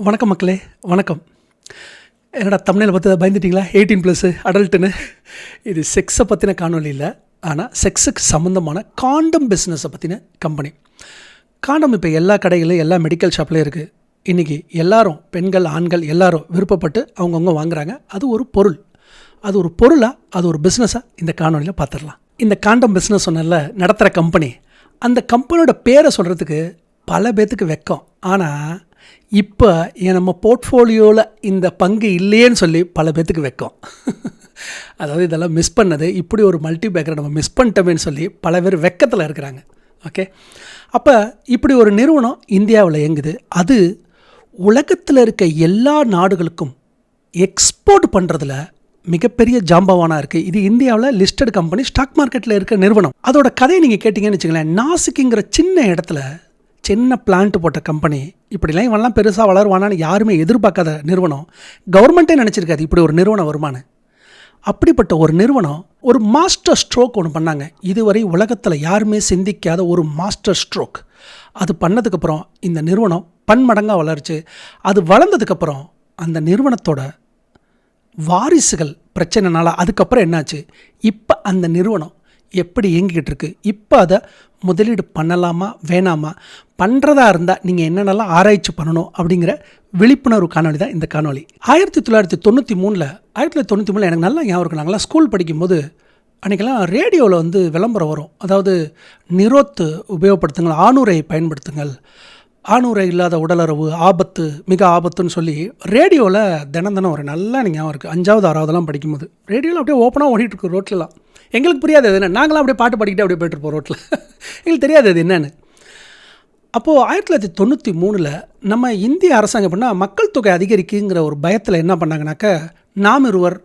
வணக்கம் மக்களே, வணக்கம். என்னடா தம்ப்நெயில பார்த்து பயந்துட்டிங்களா? 18+ அடல்ட்டுன்னு. இது செக்ஸை பற்றின காணொலி இல்லை, ஆனால் செக்ஸுக்கு சம்மந்தமான காண்டம் பிஸ்னஸை பற்றின கம்பெனி. காண்டம் இப்போ எல்லா கடைகளிலும் எல்லா மெடிக்கல் ஷாப்லேயும் இருக்குது. இன்றைக்கி எல்லாரும், பெண்கள் ஆண்கள் எல்லாரும் விருப்பப்பட்டு அவங்கவுங்க வாங்குகிறாங்க. அது ஒரு பொருள். அது ஒரு பொருளாக, அது ஒரு பிஸ்னஸாக இந்த காணொலியில் பார்த்துடலாம். இந்த காண்டம் பிஸ்னஸ் சொன்னல நடத்துகிற கம்பெனி, அந்த கம்பெனியோட பேரை சொல்கிறதுக்கு பல பேர்த்துக்கு வெக்கம். ஆனால் இப்போ நம்ம போர்ட்ஃபோலியோவில் இந்த பங்கு இல்லையேன்னு சொல்லி பல பேர்த்துக்கு வைக்கும். அதாவது இதெல்லாம் மிஸ் பண்ணது, இப்படி ஒரு மல்டிபேக்கரை நம்ம மிஸ் பண்ணிட்டோமேன்னு சொல்லி பல பேர் வெக்கத்தில் இருக்கிறாங்க. ஓகே, அப்போ இப்படி ஒரு நிறுவனம் இந்தியாவில் இயங்குது. அது உலகத்தில் இருக்க எல்லா நாடுகளுக்கும் எக்ஸ்போர்ட் பண்ணுறதுல மிகப்பெரிய ஜாம்பவானாக இருக்குது. இது இந்தியாவில் லிஸ்டட் கம்பெனி, ஸ்டாக் மார்க்கெட்டில் இருக்க நிறுவனம். அதோட கதையை நீங்கள் கேட்டிங்கன்னு வச்சுங்களேன். நாசிக்குங்கிற சின்ன இடத்துல சின்ன பிளான்ட் போட்ட கம்பெனி, இப்படிலாம் இவெல்லாம் பெருசாக வளருவானான்னு யாருமே எதிர்பார்க்காத நிறுவனம். கவர்மெண்ட்டே நினச்சிருக்காது இப்படி ஒரு நிறுவனம் வருமானு. அப்படிப்பட்ட ஒரு நிறுவனம் ஒரு மாஸ்டர் ஸ்ட்ரோக் ஒன்று பண்ணாங்க. இதுவரை உலகத்தில் யாருமே சிந்திக்காத ஒரு மாஸ்டர் ஸ்ட்ரோக். அது பண்ணதுக்கப்புறம் இந்த நிறுவனம் பன்மடங்காக வளர்ச்சி. அது வளர்ந்ததுக்கப்புறம் அந்த நிறுவனத்தோட வாரிசுகள் பிரச்சனைனால அதுக்கப்புறம் என்னாச்சு, இப்போ அந்த நிறுவனம் எப்படி இயங்கிக்கிட்டு இருக்குது, இப்போ அதை முதலீடு பண்ணலாமா வேணாமா, பண்ணுறதா இருந்தால் நீங்கள் என்னென்னலாம் ஆராய்ச்சி பண்ணணும் அப்படிங்கிற விழிப்புணர்வு காணொலி தான் இந்த காணொலி. 1993 எனக்கு நல்லா ஞாபகம் இருக்குது. நாங்களாம் ஸ்கூல் படிக்கும்போது அன்றைக்கெல்லாம் ரேடியோவில் விளம்பரம் வரும். அதாவது நிரோத்து உபயோகப்படுத்துங்கள், ஆணுரை பயன்படுத்துங்கள், ஆணுரை இல்லாத உடலுறவு ஆபத்து, மிக ஆபத்துன்னு சொல்லி ரேடியோவில் தினம் ஒரு நல்லா எனக்கு ஞாபகம் இருக்குது. 5வது 6வதுலாம் படிக்கும்போது ரேடியோவில் அப்படியே ஓப்பனாக ஓடிட்டுருக்கு ரோட்லலாம். எங்களுக்கு புரியாது அது என்ன, நாங்களாம் அப்படியே பாட்டு பாடிக்கிட்டே அப்படியே போய்ட்டுருப்போம் ரோட்டில். எங்களுக்கு தெரியாது அது என்னன்னு. அப்போது 1993 நம்ம இந்திய அரசாங்கம் பண்ணால் மக்கள் தொகை அதிகரிக்குங்கிற ஒரு பயத்தில் என்ன பண்ணாங்கனாக்கா, நாம் இருவர்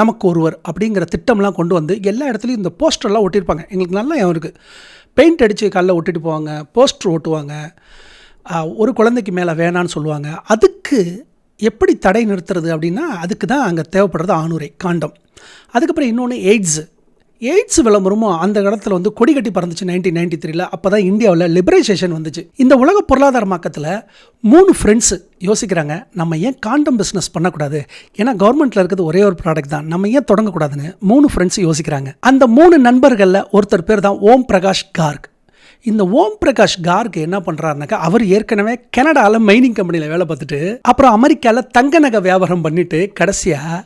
நமக்கு ஒருவர் அப்படிங்கிற திட்டம்லாம் கொண்டு வந்து எல்லா இடத்துலையும் இந்த போஸ்டர்லாம் ஒட்டியிருப்பாங்க. எங்களுக்கு நல்லா இருக்குது. பெயிண்ட் அடித்து காலில் ஒட்டிட்டு போவாங்க, போஸ்டர் ஓட்டுவாங்க. ஒரு குழந்தைக்கு மேலே வேணான்னு சொல்லுவாங்க. அதுக்கு எப்படி தடை நிறுத்துறது அப்படின்னா, அதுக்கு தான் அங்கே தேவைப்படுறது ஆணுரை, காண்டம். அதுக்கப்புறம் இன்னொன்று எய்ட்ஸ் விளம்பரமும் அந்த இடத்துல கொடி கட்டி பறந்துச்சு 1993. அப்போ தான் இந்தியாவில் லிபரைசேஷன் வந்துச்சு. இந்த உலக பொருளாதாரமாக்கத்தில் 3 ஃப்ரெண்ட்ஸு யோசிக்கிறாங்க, நம்ம ஏன் காண்டம் பிஸ்னஸ் பண்ணக்கூடாது, ஏன்னா கவர்மெண்ட்டில் இருக்கிறது ஒரே ஒரு ப்ராடக்ட் தான், நம்ம ஏன் தொடங்கக்கூடாதுன்னு 3 ஃப்ரெண்ட்ஸு யோசிக்கிறாங்க. அந்த 3 நண்பர்களில் ஒருத்தர் பேர் தான் ஓம் பிரகாஷ் கார்க். இந்த ஓம் பிரகாஷ் கார்க் என்ன பண்ணுறாருனாக்கா, அவர் ஏற்கனவே கனடாவில் மைனிங் கம்பெனியில் வேலை பார்த்துட்டு, அப்புறம் அமெரிக்காவில் தங்க நகை வியாபாரம் பண்ணிவிட்டு கடைசியாக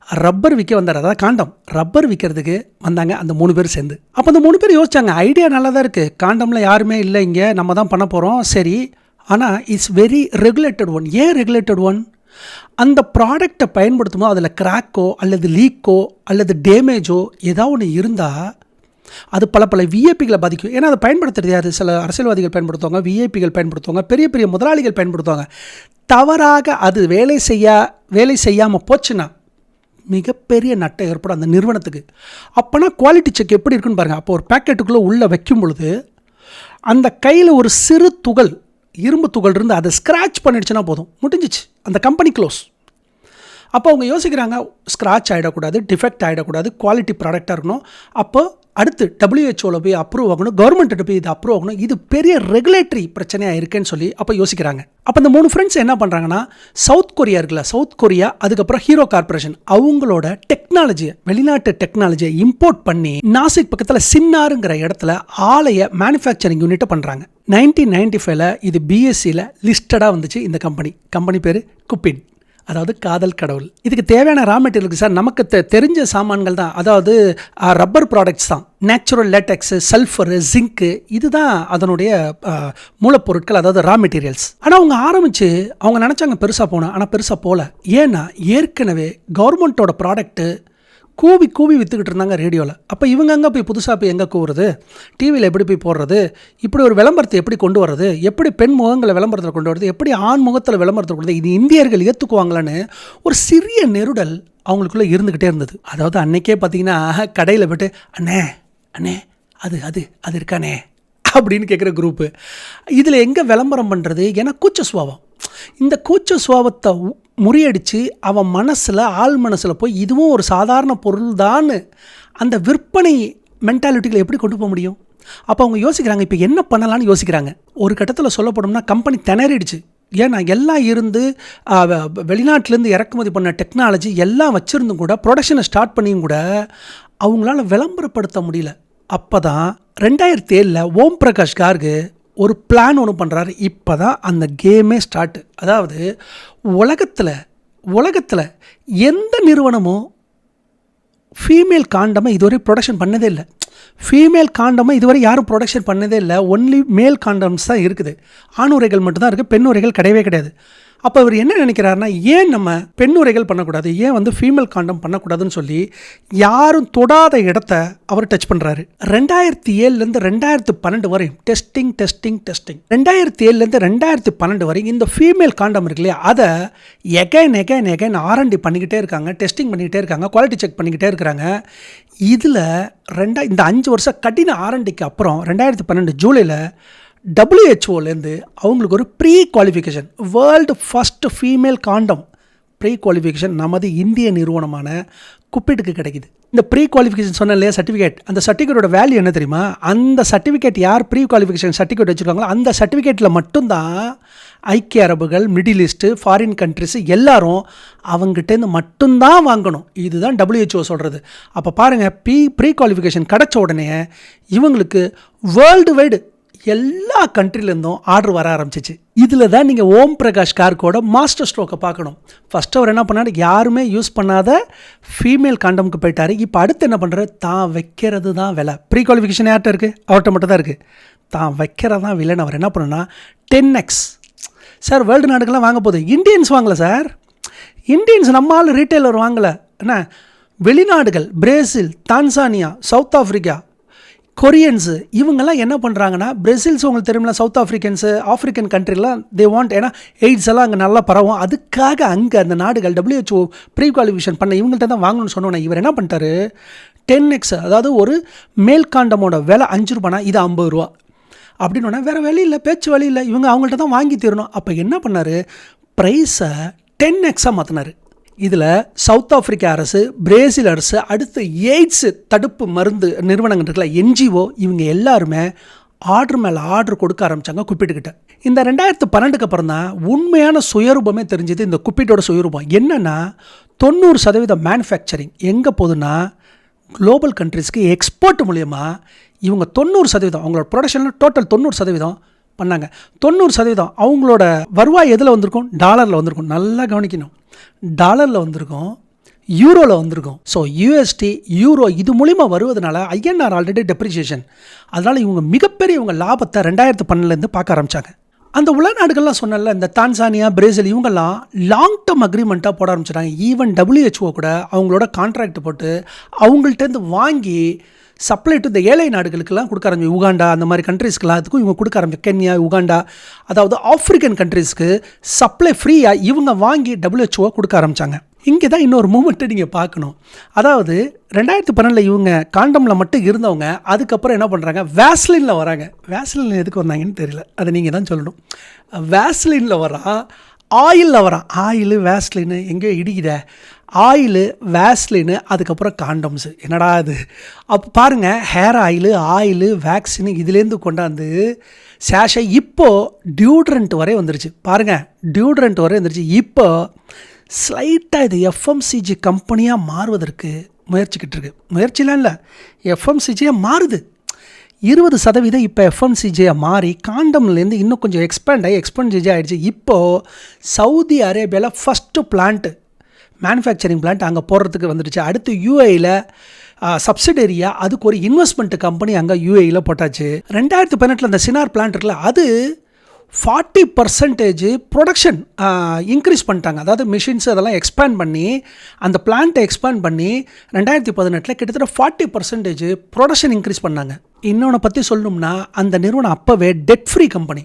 ரப்பர் விற்க வந்தார். அதாவது காண்டம் ரப்பர் விற்கிறதுக்கு வந்தாங்க அந்த 3 பேர் சேர்ந்து. அப்போ அந்த 3 பேர் யோசிச்சாங்க, ஐடியா நல்லா தான் இருக்குது, காண்டமில் யாருமே இல்லை, இங்கே நம்ம தான் பண்ண போகிறோம், சரி. ஆனால் இட்ஸ் வெரி ரெகுலேட்டட் ஒன். ஏன் ரெகுலேட்டட் ஒன்? அந்த ப்ராடக்டை பயன்படுத்தும் போது அதில் கிராக்கோ அல்லது லீக்கோ அல்லது டேமேஜோ ஏதாவது ஒன்று இருந்தால் அது பல விஐபிகளை பாதிக்கும். ஏன்னா அதை பயன்படுத்துறது யார்? சில அரசியல்வாதிகள் பயன்படுத்துவாங்க, விஐபிகள் பயன்படுத்துவாங்க, பெரிய பெரிய முதலாளிகள் பயன்படுத்துவாங்க. தவறாக அது வேலை செய்யாமல் போச்சுன்னா மிகப்பெரிய நட்டை ஏற்படும் அந்த நிறுவனத்துக்கு. அப்போனா குவாலிட்டி செக் எப்படி இருக்குன்னு பாருங்கள். அப்போ ஒரு பேக்கெட்டுக்குள்ளே உள்ளே வைக்கும் பொழுது அந்த கையில் ஒரு சிறு துகள், இரும்பு துகள் இருந்து அதை ஸ்க்ராட்ச் பண்ணிடுச்சுன்னா போதும், முடிஞ்சிச்சு, அந்த கம்பெனி க்ளோஸ். அப்போ அவங்க யோசிக்கிறாங்க, ஸ்க்ராட்ச் ஆகிடக்கூடாது, டிஃபெக்ட் ஆகிடக்கூடாது, குவாலிட்டி ப்ராடக்டாக இருக்கணும். அப்போ அடுத்து WHO போய் அப்ரூவ் ஆகணும், கவர்மெண்ட்டு போய் இது அப்ரூவ் ஆகணும். இது பெரிய ரெகுலேட்டரி பிரச்சனையாக இருக்குன்னு சொல்லி அப்போ யோசிக்கிறாங்க. அப்போ இந்த 3 ஃப்ரெண்ட்ஸ் என்ன பண்ணுறாங்கன்னா, சவுத் கொரியா இருக்குல்ல, சவுத் கொரியா, அதுக்கப்புறம் ஹீரோ கார்பரேஷன், அவங்களோட டெக்னாலஜியை, வெளிநாட்டு டெக்னாலஜியை இம்போர்ட் பண்ணி நாசிக் பக்கத்தில் சின்னாருங்கிற இடத்துல ஆலையை மேனுஃபேக்சரிங் யூனிட்டை பண்ணுறாங்க. 1995 இது பிஎஸ்சியில் லிஸ்டடாக வந்துச்சு. இந்த கம்பெனி பேர் குப்பின், அதாவது காதல் கடவுள். இதுக்கு தேவையான ரா மெட்டீரியலுக்கு சார் நமக்கு தெரிஞ்ச சாமான்கள் தான், அதாவது ரப்பர் ப்ராடக்ட்ஸ் தான், நேச்சுரல் லேட்டெக்ஸு, சல்ஃபரு, ஜிங்க்கு, இதுதான் அதனுடைய மூலப்பொருட்கள், அதாவது ரா மெட்டீரியல்ஸ். ஆனால் அவங்க நினச்சாங்க பெருசாக போகணும், ஆனால் பெருசாக போகல. ஏன்னா ஏற்கனவே கவர்மெண்ட்டோட ப்ராடக்ட்டு கூவி விற்றுக்கிட்டு இருந்தாங்க ரேடியோவில். அப்போ இவங்க அங்கே போய் புதுசாக போய் எங்கே கூவுறது, டிவியில் எப்படி போய் போடுறது, இப்படி ஒரு விளம்பரத்தை எப்படி கொண்டு வர்றது, எப்படி பெண் முகங்களை விளம்பரத்தில் கொண்டு வரது, எப்படி ஆண் முகத்தில் விளம்பரத்தில் கொண்டு வரது, இது இந்தியர்கள் ஏற்றுக்குவாங்களான்னு ஒரு சிறிய நெருடல் அவங்களுக்குள்ளே இருந்துக்கிட்டே இருந்தது. அதாவது அன்னைக்கே பார்த்தீங்கன்னா கடையில் போய்ட்டு அண்ணே அது இருக்கானே அப்படின்னு கேட்குற குரூப்பு. இதில் எங்கே விளம்பரம் பண்ணுறது? ஏன்னா கூச்ச சுபாவம். இந்த கூச்ச சுபாவத்தை முறியடித்து அவன் ஆள் மனசில் போய் இதுவும் ஒரு சாதாரண பொருள் தான் அந்த விற்பனை மென்டாலிட்டிகளை எப்படி கொண்டு போக முடியும்? அப்போ அவங்க யோசிக்கிறாங்க, இப்போ என்ன பண்ணலான்னு யோசிக்கிறாங்க. ஒரு கட்டத்தில் சொல்லப்படும்னா கம்பெனி திணறிடுச்சு. ஏன்னா எல்லாம் இருந்து வெளிநாட்டிலேருந்து இறக்குமதி பண்ண டெக்னாலஜி எல்லாம் வச்சுருந்தும் கூட ப்ரொடக்ஷனை ஸ்டார்ட் பண்ணியும் கூட அவங்களால விளம்பரப்படுத்த முடியல. அப்போ தான் 2007 ஓம் பிரகாஷ் கார்கு ஒரு பிளான் ஒன்று பண்ணுறாரு. இப்போ தான் அந்த கேமே ஸ்டார்ட்டு. அதாவது உலகத்தில் எந்த நிறுவனமும் ஃபீமேல் காண்டமை இதுவரை ப்ரொடக்ஷன் பண்ணதே இல்லை. ஃபீமேல் காண்டமை இதுவரை யாரும் ப்ரொடக்ஷன் பண்ணதே இல்லை. ஒன்லி மேல் காண்டம்ஸ் தான் இருக்குது. ஆணுரைகள் மட்டும்தான் இருக்குது, பெண் உரைகள் கிடையவே கிடையாது. அப்போ அவர் என்ன நினைக்கிறாருன்னா, ஏன் நம்ம பெண் உரைகள் பண்ணக்கூடாது, ஏன் வந்து ஃபீமேல் காண்டம் பண்ணக்கூடாதுன்னு சொல்லி யாரும் தொடாத இடத்த அவர் டச் பண்ணுறாரு. 2007லேருந்து 2012 வரை டெஸ்டிங் 2007லேருந்து 2012 வரை இந்த ஃபீமேல் காண்டம் இருக்கு இல்லையா, அதை எகைன் ஆர்என்டி பண்ணிக்கிட்டே இருக்காங்க, டெஸ்டிங் பண்ணிக்கிட்டே இருக்காங்க, குவாலிட்டி செக் பண்ணிக்கிட்டே இருக்கிறாங்க. இதில் இந்த 5 வருஷம் கடின ஆர்என்டிக்கு அப்புறம் 2012 ஜூலையில் WHOலேருந்து அவங்களுக்கு ஒரு prequalification, world first female condom prequalification நமது இந்திய நிறுவனமான குப்பிட்டுக்கு கிடைக்குது. இந்த ப்ரீ குவாலிஃபிகேஷன் சொன்ன இல்லையா சர்டிஃபிகேட், அந்த சர்டிஃபிகேட்டோட வேல்யூ என்ன தெரியுமா? அந்த சர்டிஃபிகேட் யார் ப்ரீ குவாலிஃபிகேஷன் சர்டிஃபிகேட் வச்சுருக்காங்களோ அந்த சர்டிஃபிகேட்டில் மட்டும்தான் ஐக்கிய அரபுகள், மிடில் ஈஸ்ட்டு, ஃபாரின் கண்ட்ரிஸ் எல்லாரும் அவங்ககிட்டேருந்து மட்டும்தான் வாங்கணும். இதுதான் WHO சொல்கிறது. அப்போ பாருங்கள், ப்ரீ குவாலிஃபிகேஷன் கிடச்ச உடனே இவங்களுக்கு வேர்ல்டு வைடு எல்லா கண்ட்ரிலேருந்தும் ஆர்டர் வர ஆரம்பிச்சிச்சு. இதில் தான் நீங்கள் ஓம் பிரகாஷ் கார்கோட மாஸ்டர் ஸ்ட்ரோக்கை பார்க்கணும். ஃபஸ்ட்டு அவர் என்ன பண்ணார், யாருமே யூஸ் பண்ணாத ஃபீமேல் காண்டமுக்கு போயிட்டார். இப்போ அடுத்து என்ன பண்ணுறாரு, தான் வைக்கிறது தான் விலை. ப்ரீ குவாலிஃபிகேஷன் யார்கிட்ட இருக்குது, அவர்கிட்ட மட்டும் தான் இருக்குது. தான் வைக்கிறது தான் விலைன்னு அவர் என்ன பண்ணுன்னா 10x. சார் வேர்ல்டு நாடுகள்லாம் வாங்க போகுது, இந்தியன்ஸ் வாங்கலை சார். இந்தியன்ஸ் நம்மால் ரீட்டைலர் வாங்கலை. என்ன வெளிநாடுகள், பிரேசில், தான்சானியா, சவுத் ஆஃப்ரிக்கா, கொரியன்ஸு இவங்கெல்லாம் என்ன பண்ணுறாங்கன்னா, பிரேசில்ஸ் உங்களுக்கு தெரியுமில்ல, சவுத் ஆஃப்ரிக்கன்ஸு, ஆஃப்ரிக்கன் கண்ட்ரிலாம் தே வாண்ட், ஏன்னா எய்ட்ஸ் எல்லாம் அங்கே நல்லா பரவும். அதுக்காக அங்கே அந்த நாடுகள் WHO ப்ரீ குவாலிஃபிகேஷன் பண்ண இவங்கள்ட்ட தான் வாங்கணும்னு சொன்னோன்னே இவர் என்ன பண்ணிட்டாரு, 10x, அதாவது ஒரு மேல் காண்டமோட விலை 5 ரூபானா இது 50 ரூபா அப்படின்னா வேறு வழி இல்லை, பேச்சு வழி இல்லை, இவங்க அவங்கள்ட்ட தான் வாங்கி தரணும். அப்போ என்ன பண்ணார், ப்ரைஸை 10x மாற்றினார். இதில் சவுத் ஆஃப்ரிக்கா அரசு, பிரேசில் அரசு, அடுத்து எய்ட்ஸ் தடுப்பு மருந்து நிறுவனங்கள் இருக்குல்ல, NGO, இவங்க எல்லாருமே ஆர்டர் மேலே ஆர்டர் கொடுக்க ஆரம்பித்தாங்க குப்பிட்டுக்கிட்ட. இந்த 2012க்கு அப்புறம் தான் உண்மையான சுயரூபமே தெரிஞ்சது. இந்த குப்பிட்டோட சுயரூபம் என்னென்னா, 90% மேனுஃபேக்சரிங் எங்கே போகுதுன்னா குளோபல் கண்ட்ரிஸ்க்கு எக்ஸ்போர்ட் மூலயமா இவங்க 90% அவங்களோட ப்ரொடக்ஷனில் டோட்டல் 90% பண்ணாங்க. 90% அவங்களோட வருவாய் எதில் வந்திருக்கும், டாலரில் வந்திருக்கும். நல்லா கவனிக்கணும், டாலரில் வந்திருக்கும், யூரோவில் வந்திருக்கும். ஸோ USD, யூரோ இது மூலிமா வருவதனால INR ஆல்ரெடி டெப்ரிசியேஷன். அதனால் இவங்க மிகப்பெரிய இவங்க லாபத்தை 2012லேருந்து பார்க்க ஆரம்பித்தாங்க. அந்த உலக நாடுகள்லாம் சொன்னல, இந்த தான்சானியா, பிரேசில் இவங்கெல்லாம் லாங் டேர்ம் அக்ரிமெண்ட்டாக போட ஆரம்பிச்சிட்டாங்க. ஈவன் WHO கூட அவங்களோட கான்ட்ராக்ட் போட்டு அவங்கள்ட்டேருந்து வாங்கி சப்ளை டு இந்த ஏழை நாடுகளுக்கெல்லாம் கொடுக்க ஆரம்பிச்சு. உகாண்டா அந்த மாதிரி கண்ட்ரீஸ்க்கெலாம் அதுக்கும் இவங்க கொடுக்க ஆரம்பிச்சு. கென்யா, உகாண்டா, அதாவது ஆஃப்ரிக்கன் கண்ட்ரீஸ்க்கு சப்ளை ஃப்ரீயாக இவங்க வாங்கி WHO கொடுக்க ஆரம்பித்தாங்க. இங்கே தான் இன்னொரு மூமெண்ட்டை நீங்கள் பார்க்கணும். அதாவது 2012 இவங்க காண்டமில் மட்டும் இருந்தவங்க அதுக்கப்புறம் என்ன பண்ணுறாங்க, வேஸ்லினில் வராங்க. வேஸ்லின் எதுக்கு வந்தாங்கன்னு தெரியல, அதை நீங்கள் தான் சொல்லணும். வேஸ்லினில் வரான், ஆயிலில் வரான். ஆயிலு வேஸ்லின்னு எங்கேயோ இடிக்குத, ஆயிலு வேஸ்லின்னு, அதுக்கப்புறம் காண்டம்ஸு. என்னடா இது? அப்போ பாருங்கள், ஹேர் ஆயிலு வேக்சினு இதுலேருந்து கொண்டாந்து சேஷை இப்போது டியூட்ரண்ட் வரை வந்துருச்சு. பாருங்கள், டியூட்ரண்ட் வரை வந்துருச்சு. இப்போ ஸ்லைட்டாக இது FMCG கம்பெனியாக மாறுவதற்கு முயற்சிக்கிட்டு இருக்கு. முயற்சிலாம் இல்லை, FMCGயாக மாறுது. 20% இப்போ FMCGயாக மாறி காண்டம்லேருந்து இன்னும் கொஞ்சம் எக்ஸ்பென்சிஜ் ஆகிடுச்சு. இப்போது சவுதி அரேபியாவில் ஃபஸ்ட்டு பிளான்ட்டு, மேனுஃபேக்சரிங் பிளான்ட் அங்கே போடுறதுக்கு வந்துடுச்சு. அடுத்து UAEயில் சப்சிடரியாக அதுக்கு ஒரு இன்வெஸ்ட்மெண்ட் கம்பெனி அங்கே UAEயில் போட்டாச்சு. 2018 அந்த சினார் பிளான்ட் இருக்குல்ல, அது 40% ப்ரொடக்ஷன் இன்க்ரீஸ் பண்ணிட்டாங்க. அதாவது மிஷின்ஸ் அதெல்லாம் எக்ஸ்பேண்ட் பண்ணி அந்த பிளான்ட்டை எக்ஸ்பேண்ட் பண்ணி 2018 கிட்டத்தட்ட 40% ப்ரொடக்ஷன் இன்க்ரீஸ் பண்ணாங்க. இன்னொன்று பற்றி சொல்லணும்னா, அந்த நிறுவனம் அப்போவே டெட் ஃப்ரீ கம்பெனி.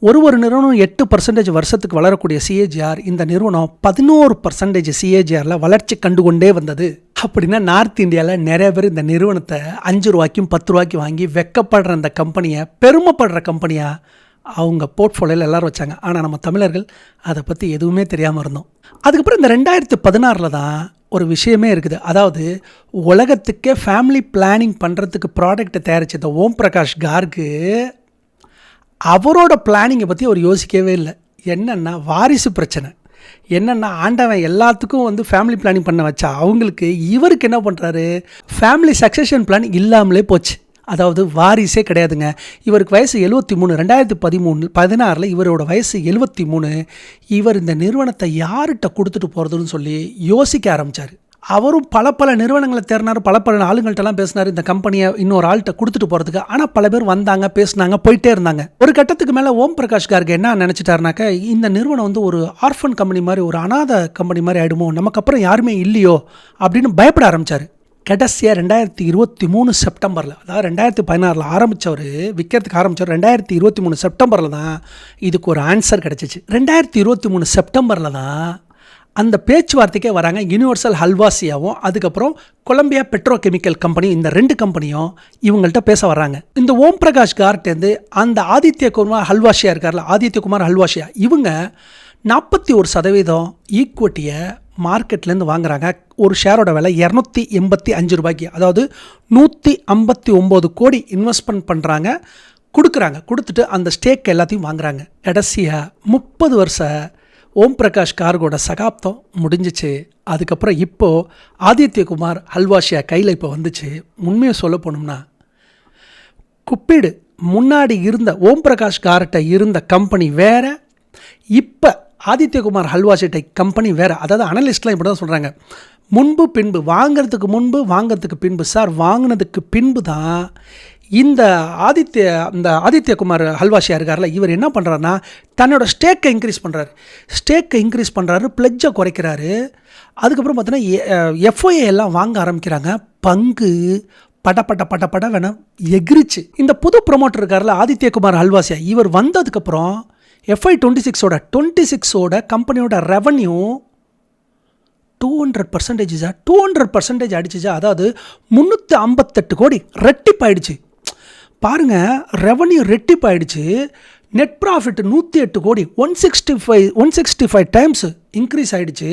ஒரு நிறுவனம் 8% வருஷத்துக்கு வளரக்கூடிய CAGR, இந்த நிறுவனம் 11% CAGRல வளர்ச்சி கண்டுகொண்டே வந்தது. அப்படின்னா நார்த் இந்தியாவில் நிறைய பேர் இந்த நிறுவனத்தை 5 ரூபாய்க்கும் 10 ரூபாய்க்கும் வாங்கி வெக்கப்படுற அந்த கம்பெனியை, பெருமைப்படுற கம்பெனியாக அவங்க போர்ட்ஃபோலியோவில் எல்லோரும் வச்சாங்க. ஆனால் நம்ம தமிழர்கள் அதை பற்றி எதுவுமே தெரியாமல் இருந்தோம். அதுக்கப்புறம் இந்த 2016 தான் ஒரு விஷயமே இருக்குது. அதாவது உலகத்துக்கே ஃபேமிலி பிளானிங் பண்ணுறதுக்கு ப்ராடக்ட்டை தயாரித்த இந்த ஓம் பிரகாஷ் கார்கு அவரோட பிளானிங்கை பற்றி அவர் யோசிக்கவே இல்லை. என்னென்னா வாரிசு பிரச்சனை. என்னென்னா ஆண்டவன் எல்லாத்துக்கும் வந்து ஃபேமிலி பிளானிங் பண்ண வச்சா அவங்களுக்கு இவருக்கு என்ன பண்ணுறாரு, ஃபேமிலி சக்ஸஷன் பிளான் இல்லாமலே போச்சு. அதாவது வாரிசே கிடையாதுங்க. இவருக்கு வயசு 73. 2016 இவரோட வயசு 73. இவர் இந்த நிறுவனத்தை யார்கிட்ட கொடுத்துட்டு போகிறதுன்னு சொல்லி யோசிக்க ஆரம்பித்தார். அவரும் பல நிறுவனங்களை தேர்னார், பல ஆளுங்கள்ட்டெல்லாம் பேசினார் இந்த கம்பெனியை இன்னொரு ஆள்கிட்ட கொடுத்துட்டு போகிறதுக்கு. ஆனால் பல பேர் வந்தாங்க, பேசினாங்க, போயிட்டே இருந்தாங்க. ஒரு கட்டத்துக்கு மேலே ஓம் பிரகாஷ் கார்கே என்ன நினச்சிட்டாருனாக்க, இந்த நிறுவனம் வந்து ஒரு ஆர்ஃபன் கம்பெனி மாதிரி, ஒரு அனாதை கம்பெனி மாதிரி ஆகிடுமோ, நமக்கு அப்புறம் யாருமே இல்லையோ அப்படின்னு பயப்பட ஆரம்பித்தார். கடைசியாக 2023 செப்டம்பரில், அதாவது 2016 ஆரம்பித்தவர், விற்கிறதுக்கு ஆரம்பித்தவர் 2023 செப்டம்பரில் தான் இதுக்கு ஒரு ஆன்சர் கிடச்சிச்சு. 2023 செப்டம்பரில் தான் அந்த பேச்சுவார்த்தைக்கே வராங்க. யுனிவர்சல் ஹல்வாசியாவும் அதுக்கப்புறம் கொலம்பியா பெட்ரோ கெமிக்கல் கம்பெனி, இந்த 2 கம்பெனியும் இவங்கள்ட்ட பேச வர்றாங்க. இந்த ஓம் பிரகாஷ் கார்ட்டேருந்து அந்த ஆதித்யகுமார் ஹல்வாஷியா இருக்கார்ல, ஆதித்யகுமார் ஹல்வாஷியா, இவங்க 41% ஈக்குவிட்டியை மார்க்கெட்லேருந்து வாங்குறாங்க. ஒரு ஷேரோட விலை 285 ரூபாய்க்கு, அதாவது 159 கோடி இன்வெஸ்ட்மெண்ட் பண்ணுறாங்க, கொடுத்துட்டு அந்த ஸ்டேக் எல்லாத்தையும் வாங்குறாங்க. கடைசியாக 30 வருஷ ஓம் பிரகாஷ் கார்கோட சகாப்தம் முடிஞ்சிச்சு. அதுக்கப்புறம் இப்போது ஆதித்யகுமார் ஹல்வாஷியா கையில் இப்போ வந்துச்சு. உண்மையை சொல்ல போனோம்னா, குப்பீடு முன்னாடி இருந்த ஓம் பிரகாஷ் கார்கிட்ட இருந்த கம்பெனி வேறு, இப்போ ஆதித்யகுமார் ஹல்வாஷிட்ட கம்பெனி வேறு. அதாவது அனலிஸ்ட்லாம் இப்படி தான் சொல்கிறாங்க, முன்பு பின்பு, வாங்கிறதுக்கு முன்பு வாங்கிறதுக்கு பின்பு. சார், வாங்கினதுக்கு பின்பு தான் இந்த ஆதித்யகுமார் ஹல்வாஷியா இருக்கார்ல, இவர் என்ன பண்ணுறாருன்னா தன்னோட ஸ்டேக்கை இன்க்ரீஸ் பண்ணுறாரு, பிளட்ஜை குறைக்கிறாரு. அதுக்கப்புறம் பார்த்தீங்கன்னா எஃப்ஒஏ எல்லாம் வாங்க ஆரம்பிக்கிறாங்க. பங்கு பட வேணாம் எகிரிச்சு. இந்த புது ப்ரொமோட்டர் இருக்கார்ல ஆதித்யகுமார் ஹல்வாஷியா, இவர் வந்ததுக்கப்புறம் FY26 கம்பெனியோட ரெவன்யூ 200% அடிச்சிச்சா. அதாவது 358 கோடி ரெட்டிப்பாயிடுச்சு. பாருங்கள், ரெவன்யூ ரெட்டிப்பாயிடுச்சு. நெட் ப்ராஃபிட் 108 கோடி, 165 டைம்ஸ் இன்க்ரீஸ் ஆகிடுச்சு.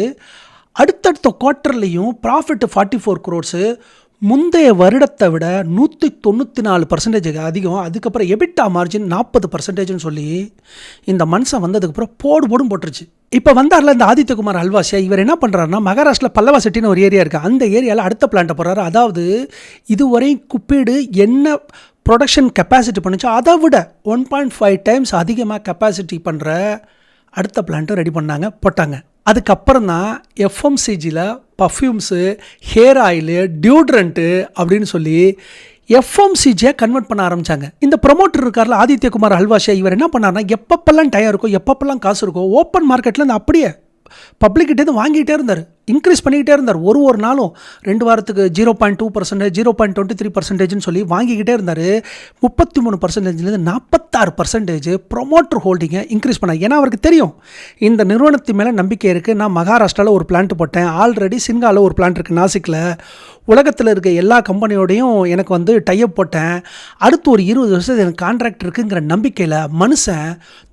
அடுத்தடுத்த குவார்ட்டர்லேயும் ப்ராஃபிட் 44 crores, முந்தைய வருடத்தை விட 194% அதிகம். அதுக்கப்புறம் எபிட்டா மார்ஜின் 40%ன்னு சொல்லி இந்த மனுஷன் வந்ததுக்கப்புறம் போடும் போட்டுருச்சு. இப்போ வந்தார்ல இந்த ஆதித்யகுமார் ஹல்வாஷியா, இவர் என்ன பண்ணுறாருன்னா மகாராஷ்டிரா பல்லவா சிட்டின்னு ஒரு ஏரியா இருக்குது, அந்த ஏரியாவில் அடுத்த பிளான்ட்டை போடுறாரு. அதாவது இதுவரை குப்பீடு என்ன ப்ரொடக்ஷன் கெப்பாசிட்டி பண்ணுச்சோ அதை விட 1.5 டைம்ஸ் அதிகமாக கெப்பாசிட்டி பண்ணுற அடுத்த பிளான்ட்டை ரெடி போட்டாங்க. அதுக்கப்புறம் தான் எஃப்எம்சிஜியில் பர்ஃப்யூம்ஸு, ஹேர் ஆயிலு, டியூட்ரண்ட்டு அப்படின்னு சொல்லி எஃப்எம்சிஜியை கன்வெர்ட் பண்ண ஆரம்பித்தாங்க. இந்த ப்ரொமோட்டர் இருக்கார்ல ஆதித்யகுமார் ஹல்வாஷியா, இவர் என்ன பண்ணார்னா எப்பப்பெல்லாம் டயம் இருக்கோ, எப்பப்பெல்லாம் காசு இருக்கோ, ஓப்பன் மார்க்கெட்டில் இந்த அப்படியே பப்ளிக்கிட்டேருந்து வாங்கிட்டே இருந்தார், இன்க்ரீஸ் பண்ணிக்கிட்டே இருந்தார். ஒரு நாளும் 2 வாரத்துக்கு 0.2%, 0.23%ன்னு சொல்லி வாங்கிக்கிட்டே இருந்தார். 33%லேருந்து 46% ப்ரொமோட்டர் ஹோல்டிங்கை இன்க்ரீஸ் பண்ணார். ஏன்னா அவருக்கு தெரியும் இந்த நிறுவனத்து மேலே நம்பிக்கை இருக்குது. நான் மகாராஷ்டிராவில் ஒரு பிளான்ட் போட்டேன், ஆல்ரெடி சின்காவில் ஒரு பிளான்ட் இருக்குது, நாசிக்கில், உலகத்தில் இருக்க எல்லா கம்பெனியோடையும் எனக்கு வந்து டைப் போட்டேன், அடுத்து ஒரு 20 வருஷத்துக்கு எனக்கு கான்ட்ராக்ட் இருக்குங்கிற நம்பிக்கையில் மனுஷன்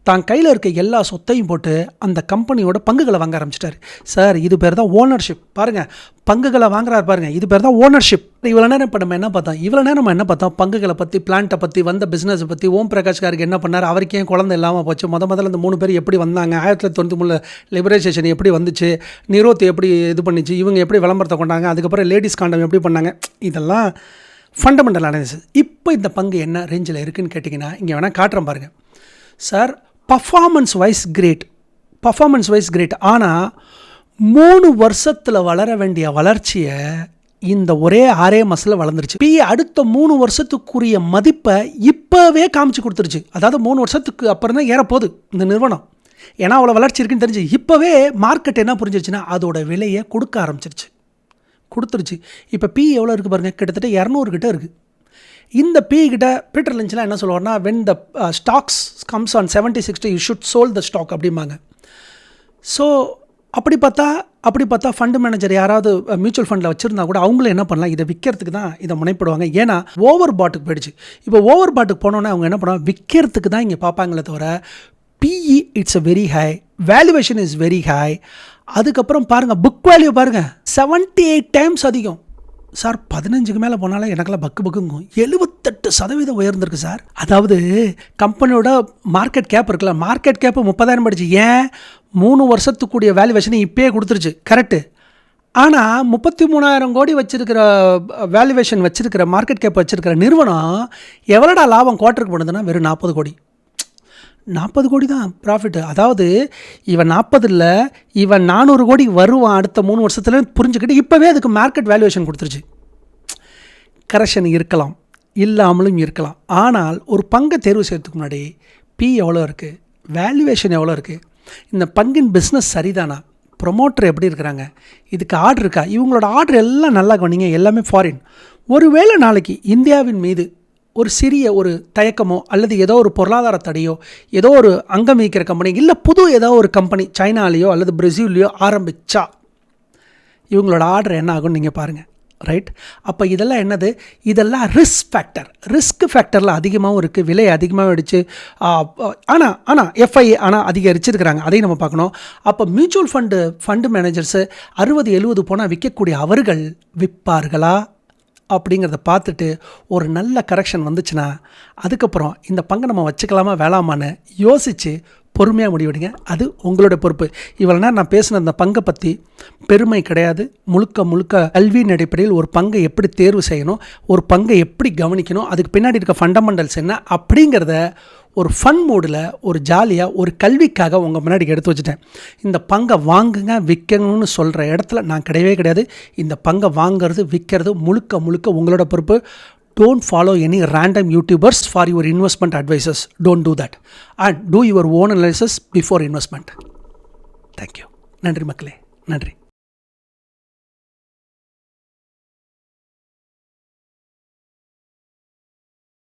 தான் கையில் இருக்க எல்லா சொத்தையும் போட்டு அந்த கம்பெனியோட பங்குகளை வாங்க ஆரம்பிச்சிட்டாரு. சார், இது பேர் தான் ஓனர்ஷிப். பாருங்கள், பங்குகளை வாங்குறாரு பாருங்கள், இது பேர் தான் ஓனர்ஷிப். இவ்வளோ நேரம் இப்போ நம்ம என்ன பார்த்தோம், பங்குகளை பற்றி, பிளான்ட்டை பற்றி, வந்த பிஸ்னஸை பற்றி. ஓம் பிரகாஷ் கார்கே என்ன பண்ணார், அவருக்கு ஏன் குழந்தை இல்லாமல் போச்சு, முதல்ல இந்த 3 பேர் எப்படி வந்தாங்க, 1993 லிபரேஷன் எப்படி வந்துச்சு, நிரோத் எப்படி இது பண்ணிச்சு, இவங்க எப்படி விளம்பரத்தை கொண்டாங்க, அதுக்கப்புறம் லேடிஸ் காண்டம் எப்படி பண்ணாங்க, இதெல்லாம் ஃபண்டமெண்டல் அனாலிசிஸ். இப்போ இந்த பங்கு என்ன ரேஞ்சில் இருக்குதுன்னு கேட்டிங்கன்னா இங்கே வேணால் காட்டுறேன் பாருங்கள். Sir, performance wise great. ஆனால் 3 வருஷத்தில் வளர வேண்டிய வளர்ச்சியை இந்த ஒரே 6 மாதத்தில் வளர்ந்துருச்சு. அடுத்த 3 வருஷத்துக்குரிய மதிப்பை இப்போவே காமிச்சு கொடுத்துருச்சு. அதாவது 3 வருஷத்துக்கு அப்புறம் தான் ஏறப்போகுது இந்த நிறுவனம். ஏன்னா அவ்வளோ வளர்ச்சி இருக்குன்னு தெரிஞ்சு இப்போவே மார்க்கெட் என்ன புரிஞ்சிருச்சுன்னா அதோட விலையை கொடுத்துருச்சு. இப்போ எவ்வளோ இருக்குது பாருங்கள், கிட்டத்தட்ட 200 கிட்ட இருக்குது. இந்த கிட்ட பீட்டர் லிஞ்ச்லாம் என்ன சொல்லுவார்னா, when the stocks comes on 70-60 you should sell the stock அப்படிம்பாங்க. ஸோ அப்படி பார்த்தா ஃபண்டு மேனேஜர் யாராவது மியூச்சுவல் ஃபண்டில் வச்சுருந்தா கூட அவங்களும் என்ன பண்ணலாம், இதை விற்கிறதுக்கு தான் இதை முனைப்படுவாங்க. ஏன்னா ஓவர் பாட்டுக்கு போயிடுச்சு. இப்போ ஓவர் பாட்டுக்கு போனோன்னே அவங்க என்ன பண்ணுவாங்க, விற்கிறதுக்கு தான் இங்கே பார்ப்பாங்களே தவிர PE it's a very high, valuation is very high. அதுக்கப்புறம் பாருங்கள், புக் வேல்யூ பாருங்கள் 78 டைம்ஸ் அதிகம். சார் 15க்கு மேலே போனாலே எனக்கெல்லாம் பக்கு பக்குங்கும். 78% உயர்ந்திருக்கு சார். அதாவது கம்பெனியோட மார்க்கெட் கேப் இருக்குல்ல, மார்க்கெட் கேப்பு 30,000 படிச்சு, ஏன் 3 வருஷத்துக்குரிய வேல்யூவேஷனை இப்போயே கொடுத்துருச்சு, கரெக்டு. ஆனால் 33,000 கோடி வச்சுருக்கிற வேல்யூவேஷன் வச்சுருக்கிற மார்க்கெட் கேப் வச்சுருக்கிற நிறுவனம் எவ்வளோடா லாபம் குவார்ட்டருக்கு பண்ணுதுன்னா வெறும் 40 கோடி. 40 கோடி தான் ப்ராஃபிட்டு. அதாவது இவன் 40 இல்லை, இவன் 400 கோடி வருவான் அடுத்த 3 வருஷத்துல புரிஞ்சுக்கிட்டு இப்போவே அதுக்கு மார்க்கெட் வேல்யூவேஷன் கொடுத்துருச்சு. கரெக்ஷன் இருக்கலாம், இல்லாமலும் இருக்கலாம். ஆனால் ஒரு பங்கை தேர்வு செய்யறதுக்கு முன்னாடி பி எவ்வளோ இருக்குது, வேல்யூவேஷன் எவ்வளோ இருக்குது, இந்த பங்கின் பிஸ்னஸ் சரிதானா, ப்ரொமோட்டர் எப்படி இருக்கிறாங்க, இதுக்கு ஆர்டர் இருக்கா, இவங்களோட ஆர்டர் எல்லாம் நல்லா கவனிங்க, எல்லாமே ஃபாரின். ஒருவேளை நாளைக்கு இந்தியாவின் மீது ஒரு சிறிய ஒரு தயக்கமோ அல்லது ஏதோ ஒரு பொருளாதார தடையோ ஏதோ ஒரு அங்கம் வைக்கிற கம்பெனி இல்லை புது ஏதோ ஒரு கம்பெனி சைனாலேயோ அல்லது பிரேசில்லையோ ஆரம்பித்தா இவங்களோட ஆர்டர் என்ன ஆகும்னு நீங்கள் பாருங்கள். ரைட்? அப்போ இதெல்லாம் என்னது, இதெல்லாம் ரிஸ்க் ஃபேக்டரில் அதிகமாகவும் இருக்குது, விலை அதிகமாகவும் அடிச்சு. ஆனால் எஃப்ஐ அதிகரிச்சிருக்கிறாங்க, அதையும் நம்ம பார்க்கணும். அப்போ மியூச்சுவல் ஃபண்டு மேனேஜர்ஸு 60-70 போனால் விற்கக்கூடிய அவர்கள் விற்பார்களா அப்படிங்கிறத பார்த்துட்டு ஒரு நல்ல கரெக்ஷன் வந்துச்சுன்னா அதுக்கப்புறம் இந்த பங்கை நம்ம வச்சுக்கலாமா வேளாமான்னு யோசித்து பொறுமையாக முடிவெடுங்க. அது உங்களோட பொறுப்பு. இவ்வளோ நேரம் நான் பேசின அந்த பங்கை பற்றி பெருமை கிடையாது, முழுக்க கல்வியின் அடிப்படையில் ஒரு பங்கை எப்படி தேர்வு செய்யணும், ஒரு பங்கை எப்படி கவனிக்கணும், அதுக்கு பின்னாடி இருக்க ஃபண்டமெண்டல்ஸ் என்ன அப்படிங்கிறத ஒரு ஃபன் மூடில் ஒரு ஜாலியாக ஒரு கல்விக்காக உங்கள் முன்னாடி எடுத்து வச்சுட்டேன். இந்த பங்கை வாங்குங்க விற்கணும்னு சொல்கிற இடத்துல நான் கிடையாது. இந்த பங்கை வாங்கிறது விற்கிறது முழுக்க உங்களோட பொறுப்பு. Don't follow any random YouTubers for your investment advices. Don't do that. And do your own analysis before investment. Thank you. நன்றி மக்களே, நன்றி.